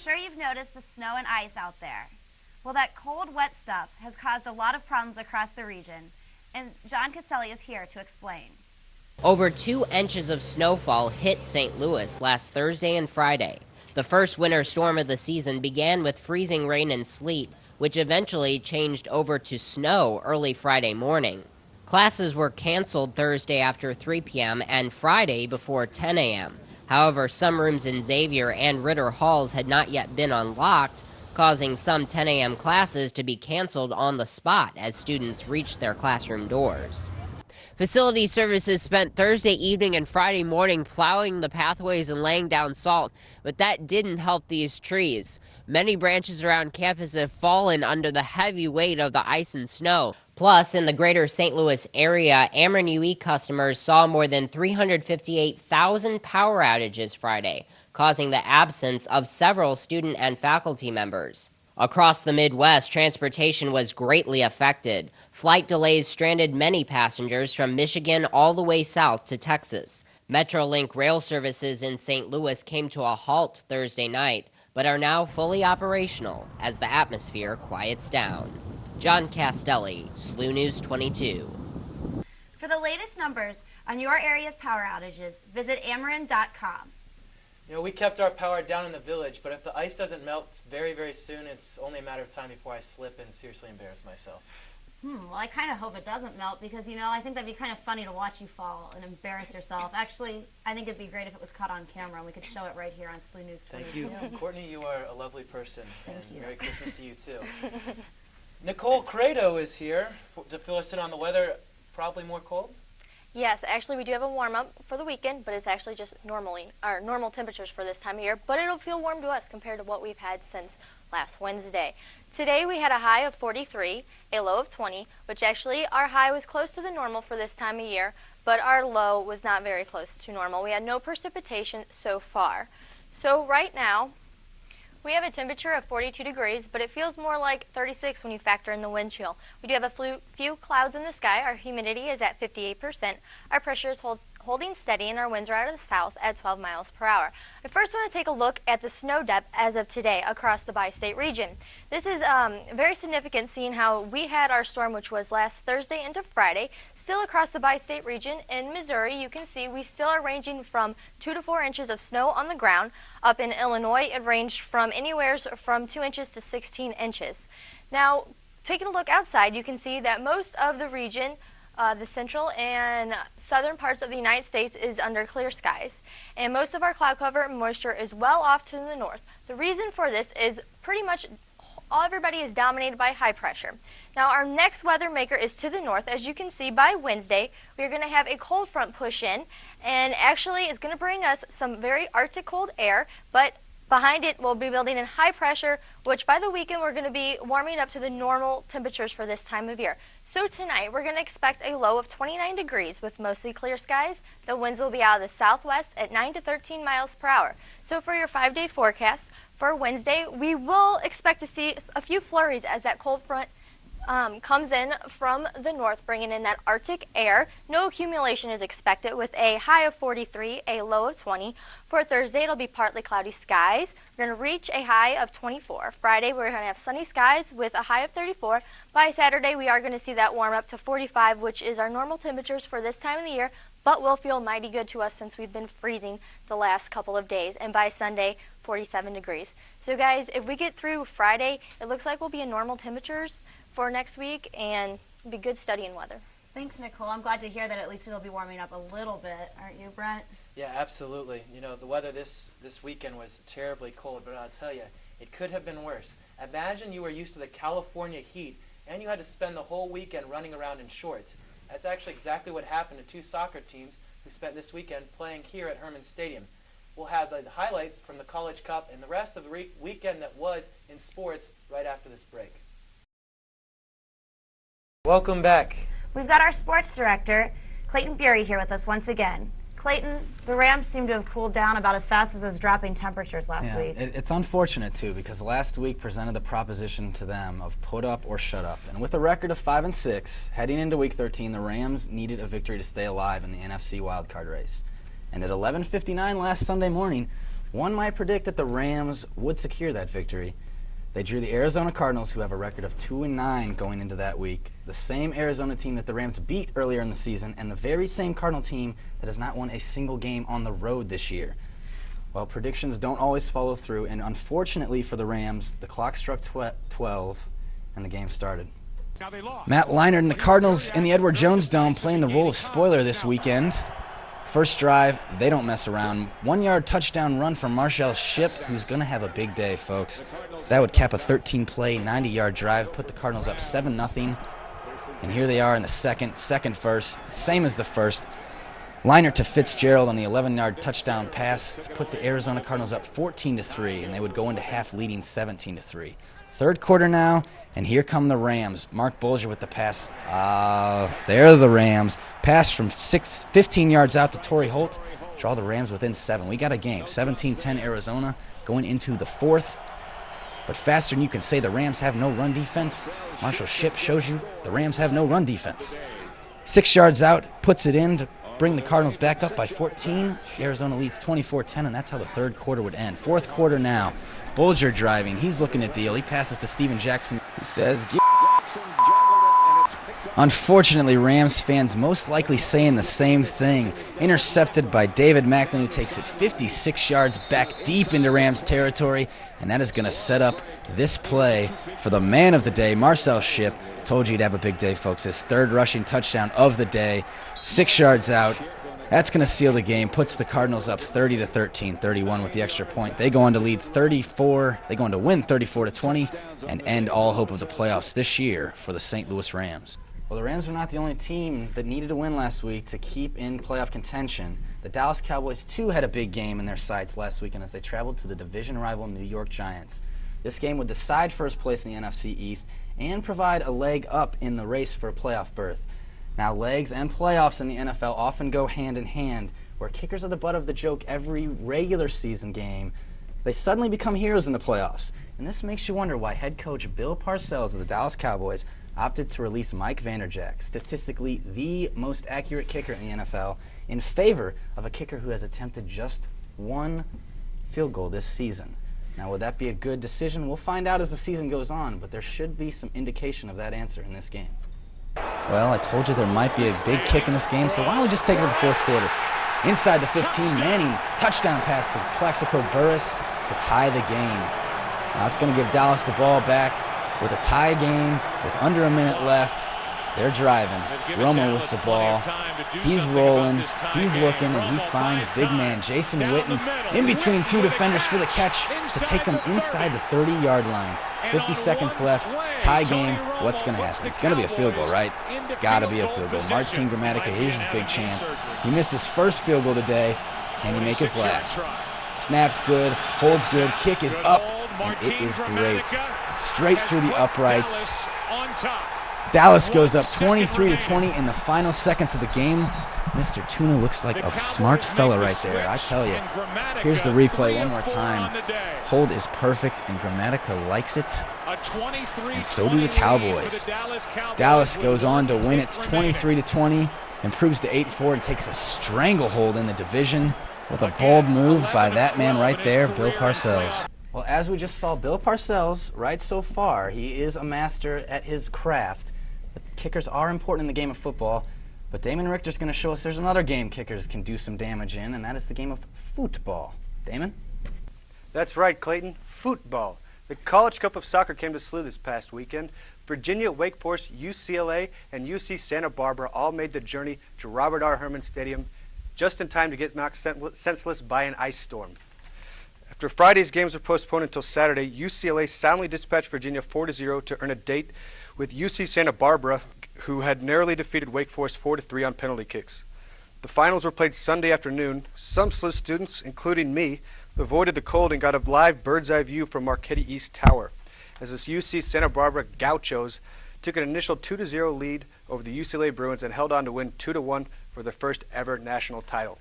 sure you've noticed the snow and ice out there. Well, that cold, wet stuff has caused a lot of problems across the region, and John Castelli is here to explain. Over 2 inches of snowfall hit St. Louis last Thursday and Friday. The first winter storm of the season began with freezing rain and sleet, which eventually changed over to snow early Friday morning. Classes were canceled Thursday after 3 p.m. and Friday before 10 a.m. However, some rooms in Xavier and Ritter Halls had not yet been unlocked, causing some 10 a.m. classes to be canceled on the spot as students reached their classroom doors. Facility services spent Thursday evening and Friday morning plowing the pathways and laying down salt, but that didn't help these trees. Many branches around campus have fallen under the heavy weight of the ice and snow. Plus, in the greater St. Louis area, Ameren UE customers saw more than 358,000 power outages Friday, causing the absence of several student and faculty members. Across the Midwest, transportation was greatly affected. Flight delays stranded many passengers from Michigan all the way south to Texas. Metrolink rail services in St. Louis came to a halt Thursday night, but are now fully operational as the atmosphere quiets down. John Castelli, SLU News 22. For the latest numbers on your area's power outages, visit Ameren.com. You know, we kept our power down in the village, but if the ice doesn't melt very, very soon, it's only a matter of time before I slip and seriously embarrass myself. Well, I kind of hope it doesn't melt because, you know, I think that'd be kind of funny to watch you fall and embarrass yourself. Actually, I think it'd be great if it was caught on camera and we could show it right here on SLU News 22. Thank you. Courtney, you are a lovely person. Thank you. Merry Christmas to you, too. Nicole Credo is here to fill us in on the weather. Probably more cold? Yes, actually we do have a warm-up for the weekend, but it's actually just normal temperatures for this time of year, but it'll feel warm to us compared to what we've had since last Wednesday. Today we had a high of 43, a low of 20, which actually our high was close to the normal for this time of year, but our low was not very close to normal. We had no precipitation so far. So right now, we have a temperature of 42 degrees, but it feels more like 36 when you factor in the wind chill. We do have a few clouds in the sky. Our humidity is at 58%. Our pressure is holding steady, and our winds are out of the south at 12 miles per hour. I first want to take a look at the snow depth as of today across the bi-state region. This is very significant, seeing how we had our storm, which was last Thursday into Friday, still across the bi-state region. In Missouri, you can see we still are ranging from 2 to 4 inches of snow on the ground. Up in Illinois, it ranged from anywhere from 2 inches to 16 inches. Now, taking a look outside, you can see that most of the region, the central and southern parts of the United States, is under clear skies, and most of our cloud cover and moisture is well off to the north. The reason for this is pretty much everybody is dominated by high pressure. Now our next weather maker is to the north. As you can see, by Wednesday we're going to have a cold front push in, and actually it's going to bring us some very Arctic cold air, but behind it, we'll be building in high pressure, which by the weekend we're going to be warming up to the normal temperatures for this time of year. So tonight, we're going to expect a low of 29 degrees with mostly clear skies. The winds will be out of the southwest at 9 to 13 miles per hour. So for your 5-day forecast, for Wednesday, we will expect to see a few flurries as that cold front comes in from the north, bringing in that Arctic air. No accumulation is expected, with a high of 43, a low of 20. For Thursday, it'll be partly cloudy skies. We're going to reach a high of 24. Friday, we're going to have sunny skies with a high of 34. By Saturday, we are going to see that warm up to 45, which is our normal temperatures for this time of the year, but will feel mighty good to us since we've been freezing the last couple of days. And by Sunday, 47 degrees. So guys, if we get through Friday, it looks like we'll be in normal temperatures for next week, and it'll be good studying weather. Thanks, Nicole. I'm glad to hear that at least it'll be warming up a little bit. Aren't you, Brent? Yeah, absolutely. You know, the weather this weekend was terribly cold, but I'll tell you, it could have been worse. Imagine you were used to the California heat, and you had to spend the whole weekend running around in shorts. That's actually exactly what happened to 2 soccer teams who spent this weekend playing here at Herman Stadium. We'll have the highlights from the College Cup and the rest of the weekend that was in sports right after this break. Welcome back. We've got our sports director, Clayton Bury, here with us once again. Clayton, the Rams seem to have cooled down about as fast as those dropping temperatures last week. It's unfortunate, too, because last week presented the proposition to them of put up or shut up. And with a record of 5-6, heading into Week 13, the Rams needed a victory to stay alive in the NFC wildcard race. And at 11:59 last Sunday morning, one might predict that the Rams would secure that victory. They drew the Arizona Cardinals, who have a record of 2-9 going into that week. The same Arizona team that the Rams beat earlier in the season, and the very same Cardinal team that has not won a single game on the road this year. Well, predictions don't always follow through, and unfortunately for the Rams, the clock struck 12, and the game started. Matt Leinart and the Cardinals in the Edward Jones Dome playing the role of spoiler this weekend. First drive, they don't mess around. 1-yard touchdown run from Marshall Shipp, who's going to have a big day, folks. That would cap a 13-play, 90-yard drive, put the Cardinals up 7-0. And here they are in the second first, same as the first. Leinart to Fitzgerald on the 11-yard touchdown pass to put the Arizona Cardinals up 14-3, and they would go into half leading 17-3. Third quarter now, and here come the Rams. Mark Bulger with the pass. There the Rams. Pass from 15 yards out to Torrey Holt. Draw the Rams within 7. We got a game. 17-10 Arizona going into the fourth. But faster than you can say the Rams have no run defense, Marshall Shipp shows you the Rams have no run defense. 6 yards out, puts it in to bring the Cardinals back up by 14. Arizona leads 24-10, and that's how the third quarter would end. Fourth quarter now. Bulger driving. He's looking to deal. He passes to Steven Jackson, who says, unfortunately, Rams fans most likely saying the same thing. Intercepted by David Macklin, who takes it 56 yards back deep into Rams territory, and that is going to set up this play for the man of the day, Marshall Shipp. Told you he'd have a big day, folks. His third rushing touchdown of the day, 6 yards out. That's going to seal the game, puts the Cardinals up 30-13, 31 with the extra point. They go on to lead 34. They go on to win 34-20 and end all hope of the playoffs this year for the St. Louis Rams. Well, the Rams were not the only team that needed a win last week to keep in playoff contention. The Dallas Cowboys, too, had a big game in their sights last weekend as they traveled to the division rival New York Giants. This game would decide first place in the NFC East and provide a leg up in the race for a playoff berth. Now, legs and playoffs in the NFL often go hand in hand, where kickers are the butt of the joke every regular season game. They suddenly become heroes in the playoffs. And this makes you wonder why head coach Bill Parcells of the Dallas Cowboys opted to release Mike Vanderjagt, statistically the most accurate kicker in the NFL, in favor of a kicker who has attempted just one field goal this season. Now, would that be a good decision? We'll find out as the season goes on, but there should be some indication of that answer in this game. Well, I told you there might be a big kick in this game, so why don't we just take it to the fourth quarter? Inside the 15, Manning, touchdown pass to Plaxico Burress to tie the game. Now it's going to give Dallas the ball back with a tie game with under a minute left. They're driving. Romo with the ball. He's rolling. He's looking, and he finds big man Jason Witten in between two defenders for the catch to take him inside the 30-yard line. 50 seconds left. Tie game. What's going to happen? It's going to be a field goal, right? It's got to be a field goal. Martin Gramatica, here's his big chance. He missed his first field goal today. Can he make his last? Snap's good. Holds good. Kick is up, and it is great. Straight through the uprights. Dallas goes up 23-20 in the final seconds of the game. Mr. Tuna looks like a smart fella right there, I tell you. Here's the replay one more time. Hold is perfect, and Gramatica likes it, and so do the Cowboys. Dallas goes on to win it 23-20, improves to 8-4, and takes a stranglehold in the division with a bold move by that man right there, Bill Parcells. Well, as we just saw Bill Parcells right so far, he is a master at his craft. But kickers are important in the game of football, but Damon Richter's going to show us there's another game kickers can do some damage in, and that is the game of football. Damon? That's right, Clayton. Football. The College Cup of Soccer came to SLU this past weekend. Virginia, Wake Forest, UCLA, and UC Santa Barbara all made the journey to Robert R. Herman Stadium just in time to get knocked senseless by an ice storm. After Friday's games were postponed until Saturday, UCLA soundly dispatched Virginia 4-0 to earn a date with UC Santa Barbara, who had narrowly defeated Wake Forest 4-3 on penalty kicks. The finals were played Sunday afternoon. Some SLU students, including me, avoided the cold and got a live bird's-eye view from Marquette East Tower, as this UC Santa Barbara Gauchos took an initial 2-0 lead over the UCLA Bruins and held on to win 2-1 for their first ever national title.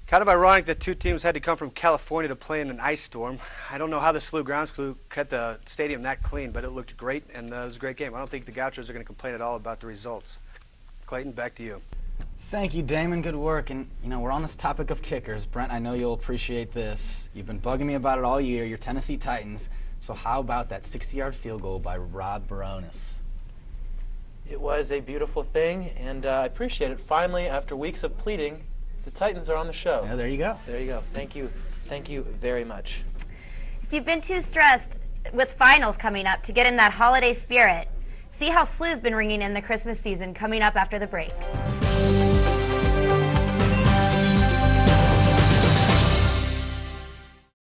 Kind of ironic that two teams had to come from California to play in an ice storm. I don't know how the SLU grounds crew kept the stadium that clean, but it looked great, and it was a great game. I don't think the Gauchos are going to complain at all about the results. Clayton, back to you. Thank you, Damon. Good work. And, we're on this topic of kickers. Brent, I know you'll appreciate this. You've been bugging me about it all year, your Tennessee Titans. So how about that 60-yard field goal by Rob Baronis? It was a beautiful thing, and I appreciate it. Finally, after weeks of pleading, the Titans are on the show. Yeah, there you go. There you go. Thank you. Thank you very much. If you've been too stressed with finals coming up to get in that holiday spirit, see how SLU's been ringing in the Christmas season coming up after the break.